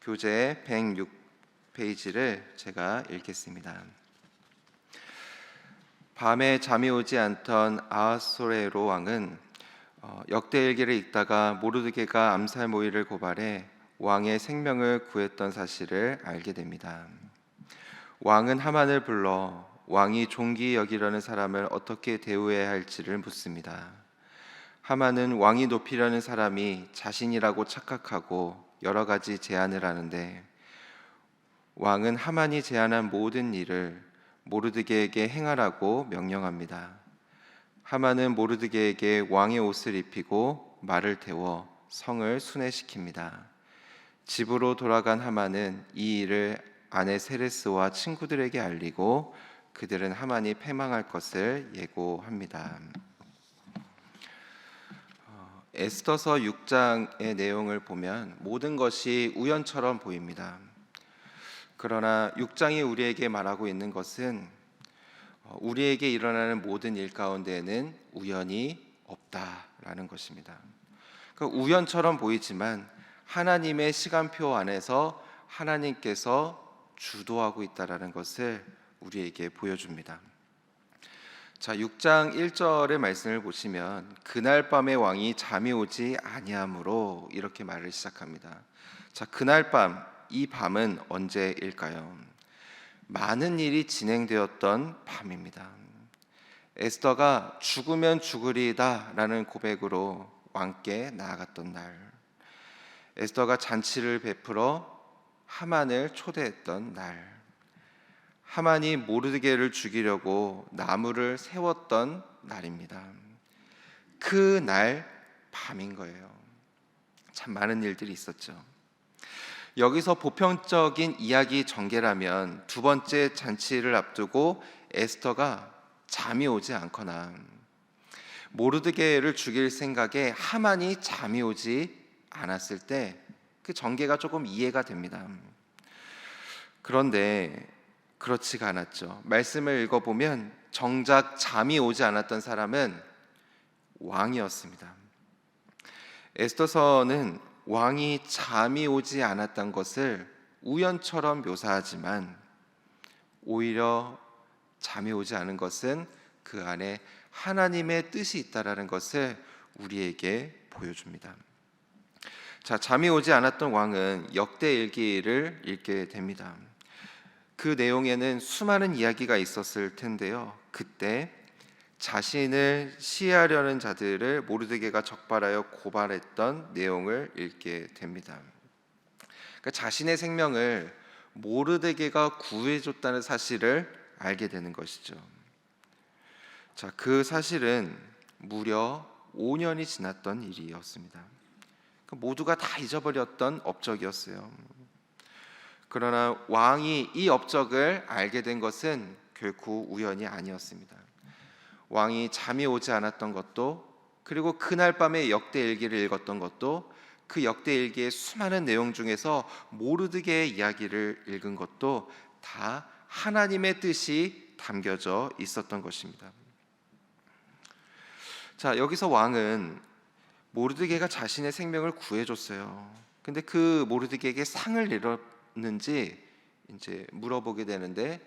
교재 106페이지를 제가 읽겠습니다. 밤에 잠이 오지 않던 아하수에로 왕은 역대일기를 읽다가 모르드게가 암살 모의를 고발해 왕의 생명을 구했던 사실을 알게 됩니다. 왕은 하만을 불러 왕이 존귀히 여기려는 사람을 어떻게 대우해야 할지를 묻습니다. 하만은 왕이 높이려는 사람이 자신이라고 착각하고 여러 가지 제안을 하는데, 왕은 하만이 제안한 모든 일을 모르드게에게 행하라고 명령합니다. 하만은 모르드게에게 왕의 옷을 입히고 말을 태워 성을 순회시킵니다. 집으로 돌아간 하만은 이 일을 아내 세레스와 친구들에게 알리고 그들은 하만이 패망할 것을 예고합니다. 에스더서 6장의 내용을 보면 모든 것이 우연처럼 보입니다. 그러나 6장이 우리에게 말하고 있는 것은 우리에게 일어나는 모든 일 가운데에는 우연이 없다라는 것입니다. 그러니까 우연처럼 보이지만 하나님의 시간표 안에서 하나님께서 주도하고 있다라는 것을 우리에게 보여줍니다. 자, 6장 1절의 말씀을 보시면 그날 밤에 왕이 잠이 오지 아니하므로 이렇게 말을 시작합니다. 자, 그날 밤, 이 밤은 언제일까요? 많은 일이 진행되었던 밤입니다. 에스더가 죽으면 죽으리이다 라는 고백으로 왕께 나아갔던 날, 에스더가 잔치를 베풀어 하만을 초대했던 날, 하만이 모르드게를 죽이려고 나무를 세웠던 날입니다. 그 날 밤인 거예요. 참 많은 일들이 있었죠. 여기서 보편적인 이야기 전개라면 두 번째 잔치를 앞두고 에스더가 잠이 오지 않거나 모르드게를 죽일 생각에 하만이 잠이 오지 않았을 때 그 전개가 조금 이해가 됩니다. 그런데 그렇지가 않았죠. 말씀을 읽어보면 정작 잠이 오지 않았던 사람은 왕이었습니다. 에스더서는 왕이 잠이 오지 않았던 것을 우연처럼 묘사하지만 오히려 잠이 오지 않은 것은 그 안에 하나님의 뜻이 있다라는 것을 우리에게 보여줍니다. 자, 잠이 오지 않았던 왕은 역대일기를 읽게 됩니다. 그 내용에는 수많은 이야기가 있었을 텐데요. 그때 자신을 시해하려는 자들을 모르드게가 적발하여 고발했던 내용을 읽게 됩니다. 그러니까 자신의 생명을 모르드게가 구해줬다는 사실을 알게 되는 것이죠. 자, 그 사실은 무려 5년이 지났던 일이었습니다. 모두가 다 잊어버렸던 업적이었어요. 그러나 왕이 이 업적을 알게 된 것은 결코 우연이 아니었습니다. 왕이 잠이 오지 않았던 것도, 그리고 그날 밤에 역대일기를 읽었던 것도, 그 역대일기의 수많은 내용 중에서 모르드게의 이야기를 읽은 것도 다 하나님의 뜻이 담겨져 있었던 것입니다. 자, 여기서 왕은 모르드게가 자신의 생명을 구해줬어요. 근데 그 모르드게에게 상을 내렸는지 이제 물어보게 되는데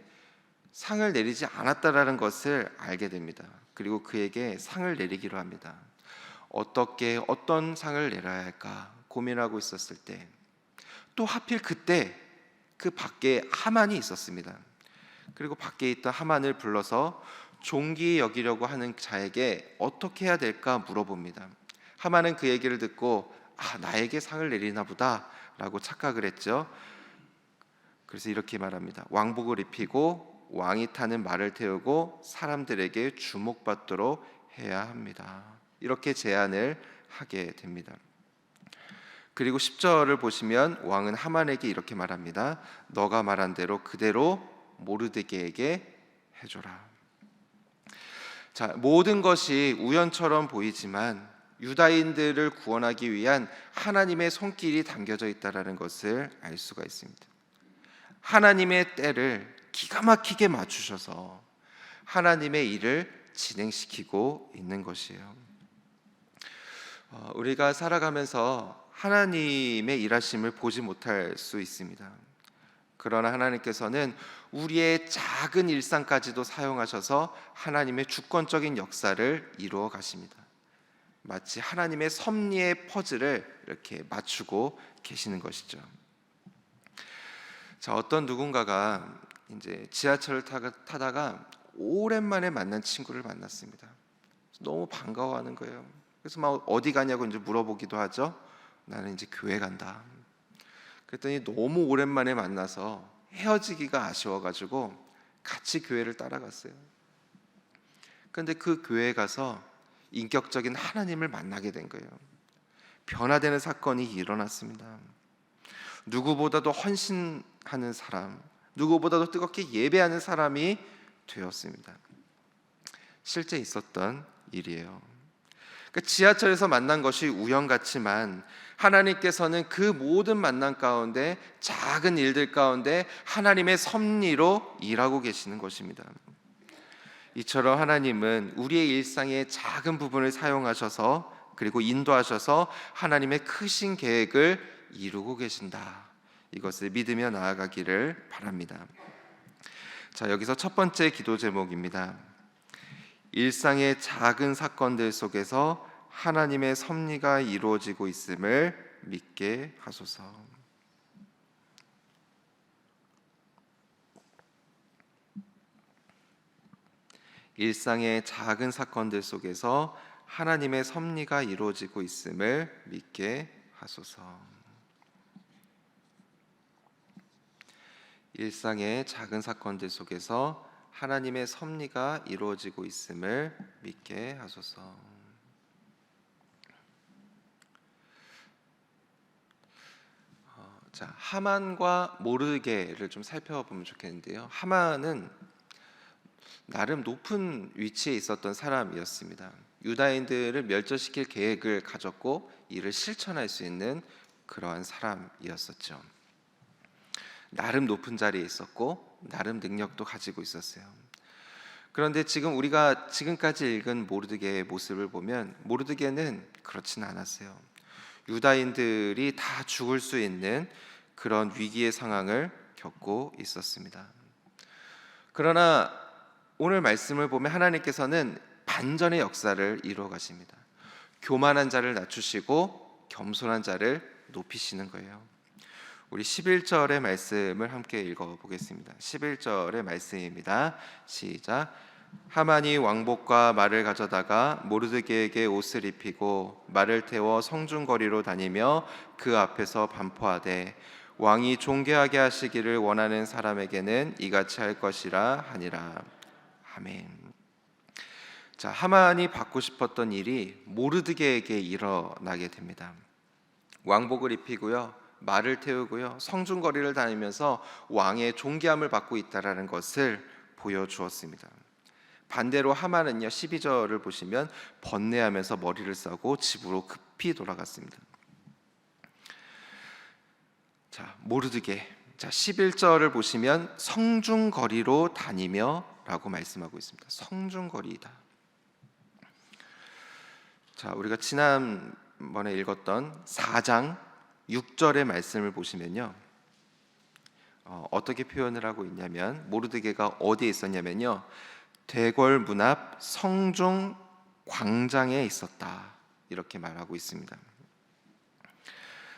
상을 내리지 않았다라는 것을 알게 됩니다. 그리고 그에게 상을 내리기로 합니다. 어떤 상을 내려야 할까 고민하고 있었을 때, 또 하필 그때 그 밖에 하만이 있었습니다. 그리고 밖에 있던 하만을 불러서 존귀히 여기려고 하는 자에게 어떻게 해야 될까 물어봅니다. 하만은 그 얘기를 듣고 나에게 상을 내리나 보다 라고 착각을 했죠. 그래서 이렇게 말합니다. 왕복을 입히고 왕이 타는 말을 태우고 사람들에게 주목받도록 해야 합니다. 이렇게 제안을 하게 됩니다. 그리고 10절을 보시면 왕은 하만에게 이렇게 말합니다. 너가 말한 대로 그대로 모르드게에게 해줘라. 자, 모든 것이 우연처럼 보이지만 유다인들을 구원하기 위한 하나님의 손길이 담겨져 있다는 것을 알 수가 있습니다. 하나님의 때를 기가 막히게 맞추셔서 하나님의 일을 진행시키고 있는 것이에요. 우리가 살아가면서 하나님의 일하심을 보지 못할 수 있습니다. 그러나 하나님께서는 우리의 작은 일상까지도 사용하셔서 하나님의 주권적인 역사를 이루어 가십니다. 마치 하나님의 섭리의 퍼즐을 이렇게 맞추고 계시는 것이죠. 자, 어떤 누군가가 이제 지하철을 타다가 오랜만에 만난 친구를 만났습니다. 너무 반가워하는 거예요. 그래서 막 어디 가냐고 이제 물어보기도 하죠. 나는 이제 교회 간다. 그랬더니 너무 오랜만에 만나서 헤어지기가 아쉬워가지고 같이 교회를 따라갔어요. 그런데 그 교회에 가서 인격적인 하나님을 만나게 된 거예요. 변화되는 사건이 일어났습니다. 누구보다도 헌신하는 사람, 누구보다도 뜨겁게 예배하는 사람이 되었습니다. 실제 있었던 일이에요. 그러니까 지하철에서 만난 것이 우연 같지만 하나님께서는 그 모든 만남 가운데 작은 일들 가운데 하나님의 섭리로 일하고 계시는 것입니다. 이처럼 하나님은 우리의 일상의 작은 부분을 사용하셔서 그리고 인도하셔서 하나님의 크신 계획을 이루고 계신다. 이것을 믿으며 나아가기를 바랍니다. 자, 여기서 첫 번째 기도 제목입니다. 일상의 작은 사건들 속에서 하나님의 섭리가 이루어지고 있음을 믿게 하소서. 일상의 작은 사건들 속에서 하나님의 섭리가 이루어지고 있음을 믿게 하소서. 일상의 작은 사건들 속에서 하나님의 섭리가 이루어지고 있음을 믿게 하소서. 자, 하만과 모르드게를 좀 살펴보면 좋겠는데요. 하만은 나름 높은 위치에 있었던 사람이었습니다. 유다인들을 멸절시킬 계획을 가졌고 이를 실천할 수 있는 그러한 사람이었었죠. 나름 높은 자리에 있었고 나름 능력도 가지고 있었어요. 그런데 지금 우리가 지금까지 읽은 모르드게의 모습을 보면 모르드게는 그렇지는 않았어요. 유다인들이 다 죽을 수 있는 그런 위기의 상황을 겪고 있었습니다. 그러나 오늘 말씀을 보면 하나님께서는 반전의 역사를 이루어 가십니다. 교만한 자를 낮추시고 겸손한 자를 높이시는 거예요. 우리 11절의 말씀을 함께 읽어보겠습니다. 11절의 말씀입니다. 시작. 하만이 왕복과 말을 가져다가 모르드게에게 옷을 입히고 말을 태워 성중거리로 다니며 그 앞에서 반포하되 왕이 존귀하게 하시기를 원하는 사람에게는 이같이 할 것이라 하니라. 아멘. 자, 하만이 받고 싶었던 일이 모르드게에게 일어나게 됩니다. 왕복을 입히고요, 말을 태우고요, 성중거리를 다니면서 왕의 존귀함을 받고 있다라는 것을 보여주었습니다. 반대로 하만은요, 12절을 보시면 번뇌하면서 머리를 싸고 집으로 급히 돌아갔습니다. 자, 모르드게. 자, 11절을 보시면 성중거리로 다니며 라고 말씀하고 있습니다. 성중거리이다. 자, 우리가 지난번에 읽었던 4장 6절의 말씀을 보시면요, 어떻게 표현을 하고 있냐면 모르드게가 어디에 있었냐면요, 대궐 문 앞 성중 광장에 있었다, 이렇게 말하고 있습니다.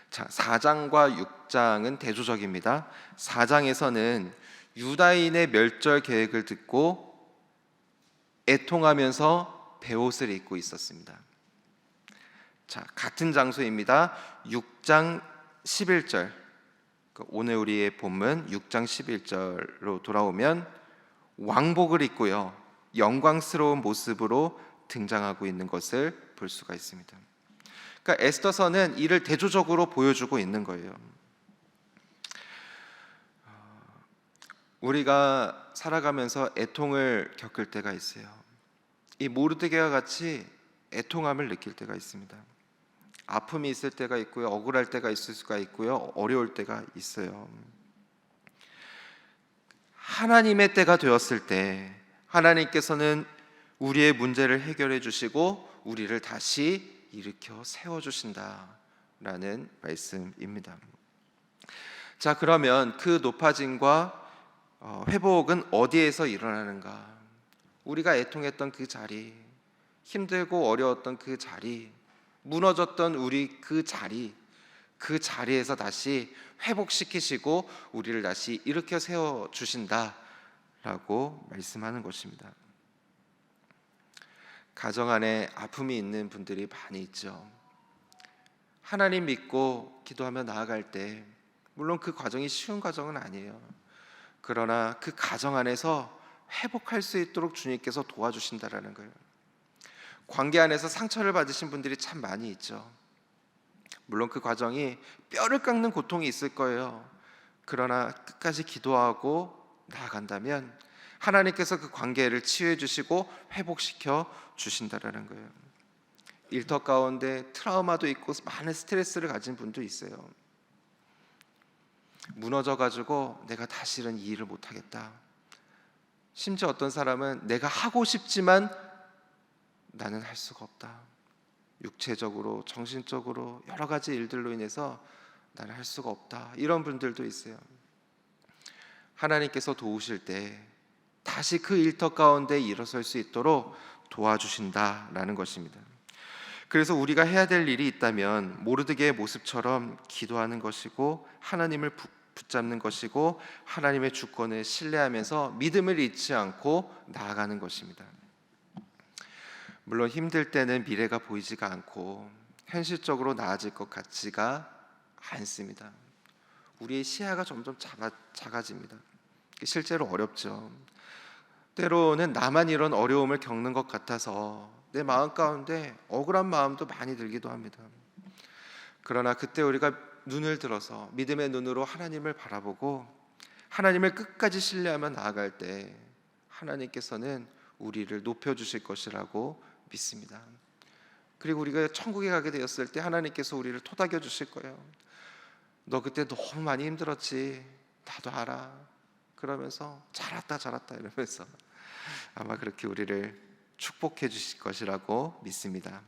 자, 4장과 6장은 대조적입니다. 4장에서는 유다인의 멸절 계획을 듣고 애통하면서 베옷을 입고 있었습니다. 자, 같은 장소입니다. 6장 11절. 오늘 우리의 본문 6장 11절로 돌아오면 왕복을 입고요, 영광스러운 모습으로 등장하고 있는 것을 볼 수가 있습니다. 그러니까 에스더서는 이를 대조적으로 보여주고 있는 거예요. 우리가 살아가면서 애통을 겪을 때가 있어요. 이 모르드게와 같이 애통함을 느낄 때가 있습니다. 아픔이 있을 때가 있고요, 억울할 때가 있을 수가 있고요, 어려울 때가 있어요. 하나님의 때가 되었을 때 하나님께서는 우리의 문제를 해결해 주시고 우리를 다시 일으켜 세워주신다. 라는 말씀입니다. 자, 그러면 그 높아짐과 회복은 어디에서 일어나는가? 우리가 애통했던 그 자리, 힘들고 어려웠던 그 자리, 무너졌던 우리 그 자리, 그 자리에서 다시 회복시키시고 우리를 다시 일으켜 세워 주신다라고 말씀하는 것입니다. 가정 안에 아픔이 있는 분들이 많이 있죠. 하나님 믿고 기도하며 나아갈 때 물론 그 과정이 쉬운 과정은 아니에요. 그러나 그 가정 안에서 회복할 수 있도록 주님께서 도와주신다라는 거예요. 관계 안에서 상처를 받으신 분들이 참 많이 있죠. 물론 그 과정이 뼈를 깎는 고통이 있을 거예요. 그러나 끝까지 기도하고 나아간다면 하나님께서 그 관계를 치유해 주시고 회복시켜 주신다라는 거예요. 일터 가운데 트라우마도 있고 많은 스트레스를 가진 분도 있어요. 무너져가지고 내가 다시는 이 일을 못하겠다. 심지어 어떤 사람은 내가 하고 싶지만 나는 할 수가 없다. 육체적으로, 정신적으로 여러 가지 일들로 인해서 나는 할 수가 없다. 이런 분들도 있어요. 하나님께서 도우실 때 다시 그 일터 가운데 일어설 수 있도록 도와주신다라는 것입니다. 그래서 우리가 해야 될 일이 있다면 모르드게의 모습처럼 기도하는 것이고 하나님을 붙잡는 것이고 하나님의 주권을 신뢰하면서 믿음을 잃지 않고 나아가는 것입니다. 물론 힘들 때는 미래가 보이지가 않고 현실적으로 나아질 것 같지가 않습니다. 우리의 시야가 점점 작아집니다. 실제로 어렵죠. 때로는 나만 이런 어려움을 겪는 것 같아서 내 마음 가운데 억울한 마음도 많이 들기도 합니다. 그러나 그때 우리가 눈을 들어서 믿음의 눈으로 하나님을 바라보고 하나님을 끝까지 신뢰하며 나아갈 때 하나님께서는 우리를 높여주실 것이라고 믿습니다. 그리고 우리가 천국에 가게 되었을 때 하나님께서 우리를 토닥여 주실 거예요. 너 그때 너무 많이 힘들었지, 나도 알아. 그러면서 잘했다 이러면서 아마 그렇게 우리를 축복해 주실 것이라고 믿습니다.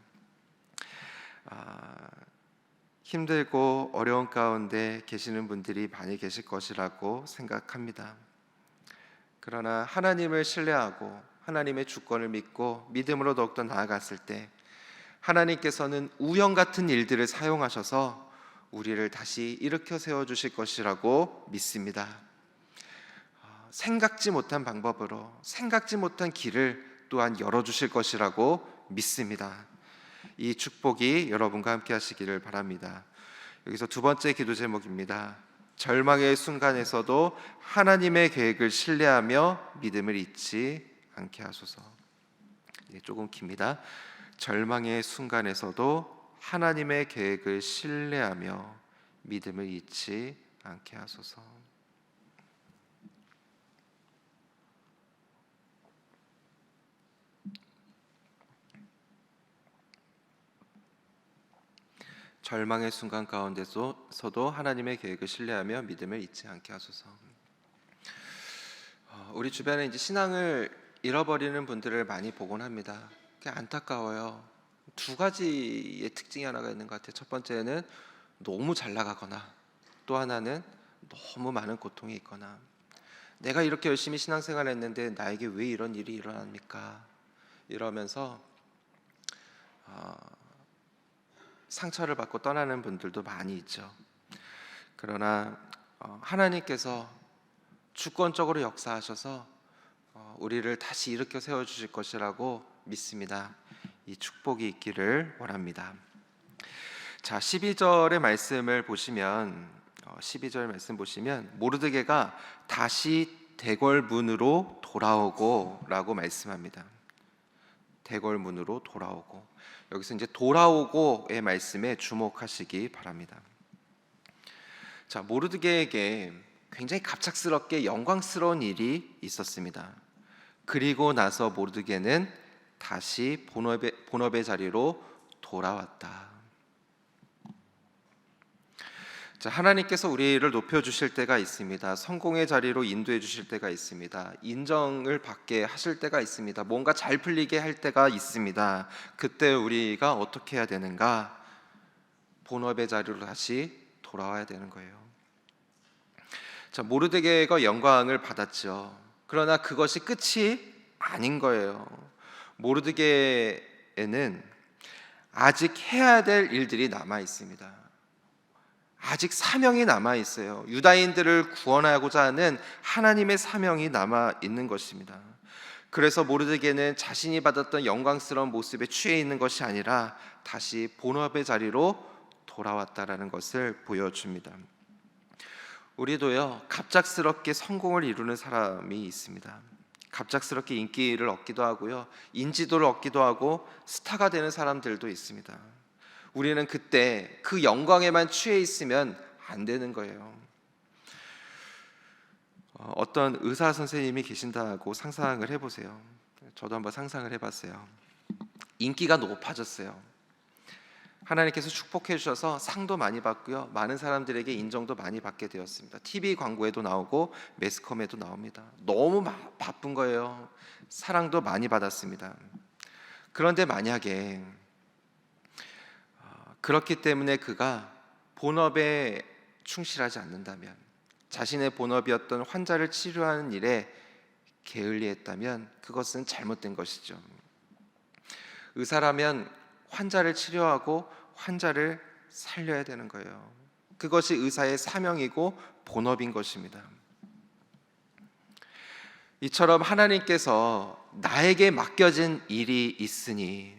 힘들고 어려운 가운데 계시는 분들이 많이 계실 것이라고 생각합니다. 그러나 하나님을 신뢰하고 하나님의 주권을 믿고 믿음으로 더욱더 나아갔을 때 하나님께서는 우연 같은 일들을 사용하셔서 우리를 다시 일으켜 세워주실 것이라고 믿습니다. 생각지 못한 방법으로 생각지 못한 길을 또한 열어주실 것이라고 믿습니다. 이 축복이 여러분과 함께 하시기를 바랍니다. 여기서 두 번째 기도 제목입니다. 절망의 순간에서도 하나님의 계획을 신뢰하며 믿음을 잊지 않게 하소서. 조금 깁니다. 절망의 순간에서도 하나님의 계획을 신뢰하며 믿음을 잊지 않게 하소서. 절망의 순간 가운데서도 하나님의 계획을 신뢰하며 믿음을 잊지 않게 하소서. 우리 주변에 이제 신앙을 잃어버리는 분들을 많이 보곤 합니다. 안타까워요. 두 가지의 특징이 하나가 있는 것 같아요. 첫 번째는 너무 잘 나가거나 또 하나는 너무 많은 고통이 있거나 내가 이렇게 열심히 신앙생활을 했는데 나에게 왜 이런 일이 일어납니까? 이러면서 상처를 받고 떠나는 분들도 많이 있죠. 그러나 하나님께서 주권적으로 역사하셔서 우리를 다시 일으켜 세워주실 것이라고 믿습니다. 이 축복이 있기를 원합니다. 자, 12절의 말씀을 보시면 12절 말씀 보시면 모르드게가 다시 대궐문으로 돌아오고 라고 말씀합니다. 대궐문으로 돌아오고, 여기서 이제 돌아오고의 말씀에 주목하시기 바랍니다. 자, 모르드게에게 굉장히 갑작스럽게 영광스러운 일이 있었습니다. 그리고 나서 모르드게는 다시 본업의 자리로 돌아왔다. 자, 하나님께서 우리를 높여주실 때가 있습니다. 성공의 자리로 인도해 주실 때가 있습니다. 인정을 받게 하실 때가 있습니다. 뭔가 잘 풀리게 할 때가 있습니다. 그때 우리가 어떻게 해야 되는가? 본업의 자리로 다시 돌아와야 되는 거예요. 자, 모르드게가 영광을 받았죠. 그러나 그것이 끝이 아닌 거예요. 모르드게에는 아직 해야 될 일들이 남아 있습니다. 아직 사명이 남아 있어요. 유다인들을 구원하고자 하는 하나님의 사명이 남아 있는 것입니다. 그래서 모르드게는 자신이 받았던 영광스러운 모습에 취해 있는 것이 아니라 다시 본업의 자리로 돌아왔다라는 것을 보여줍니다. 우리도요, 갑작스럽게 성공을 이루는 사람이 있습니다. 갑작스럽게 인기를 얻기도 하고요, 인지도를 얻기도 하고 스타가 되는 사람들도 있습니다. 우리는 그때 그 영광에만 취해 있으면 안 되는 거예요. 어떤 의사 선생님이 계신다고 상상을 해보세요. 저도 한번 상상을 해봤어요. 인기가 높아졌어요. 하나님께서 축복해 주셔서 상도 많이 받고요, 많은 사람들에게 인정도 많이 받게 되었습니다. TV 광고에도 나오고 매스컴에도 나옵니다. 너무 바쁜 거예요. 사랑도 많이 받았습니다. 그런데 만약에 그렇기 때문에 그가 본업에 충실하지 않는다면, 자신의 본업이었던 환자를 치료하는 일에 게을리했다면 그것은 잘못된 것이죠. 의사라면 환자를 치료하고 환자를 살려야 되는 거예요. 그것이 의사의 사명이고 본업인 것입니다. 이처럼 하나님께서 나에게 맡겨진 일이 있으니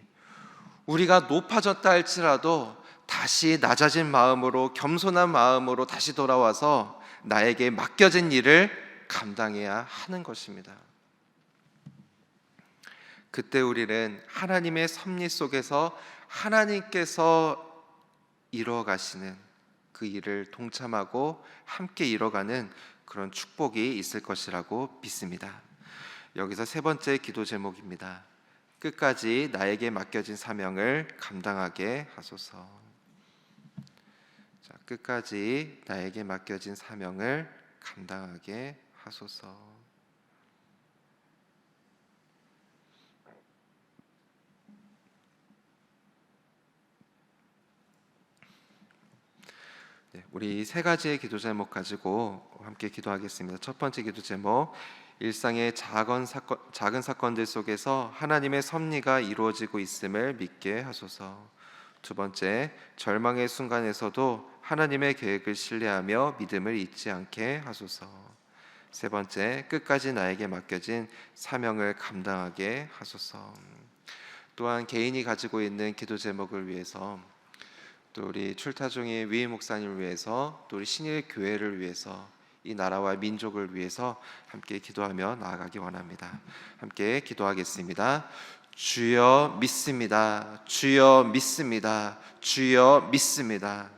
우리가 높아졌다 할지라도 다시 낮아진 마음으로, 겸손한 마음으로 다시 돌아와서 나에게 맡겨진 일을 감당해야 하는 것입니다. 그때 우리는 하나님의 섭리 속에서 하나님께서 이뤄가시는 그 일을 동참하고 함께 이뤄가는 그런 축복이 있을 것이라고 믿습니다. 여기서 세 번째 기도 제목입니다. 끝까지 나에게 맡겨진 사명을 감당하게 하소서. 자, 끝까지 나에게 맡겨진 사명을 감당하게 하소서. 네, 우리 세 가지의 기도 제목 가지고 함께 기도하겠습니다. 첫 번째 기도 제목, 일상의 작은 사건들 속에서 하나님의 섭리가 이루어지고 있음을 믿게 하소서. 두 번째, 절망의 순간에서도 하나님의 계획을 신뢰하며 믿음을 잊지 않게 하소서. 세 번째, 끝까지 나에게 맡겨진 사명을 감당하게 하소서. 또한 개인이 가지고 있는 기도 제목을 위해서, 또 우리 출타종의 위임 목사님을 위해서, 또 우리 신일 교회를 위해서, 이 나라와 민족을 위해서 함께 기도하며 나아가기 원합니다. 함께 기도하겠습니다. 주여 믿습니다. 주여 믿습니다. 주여 믿습니다.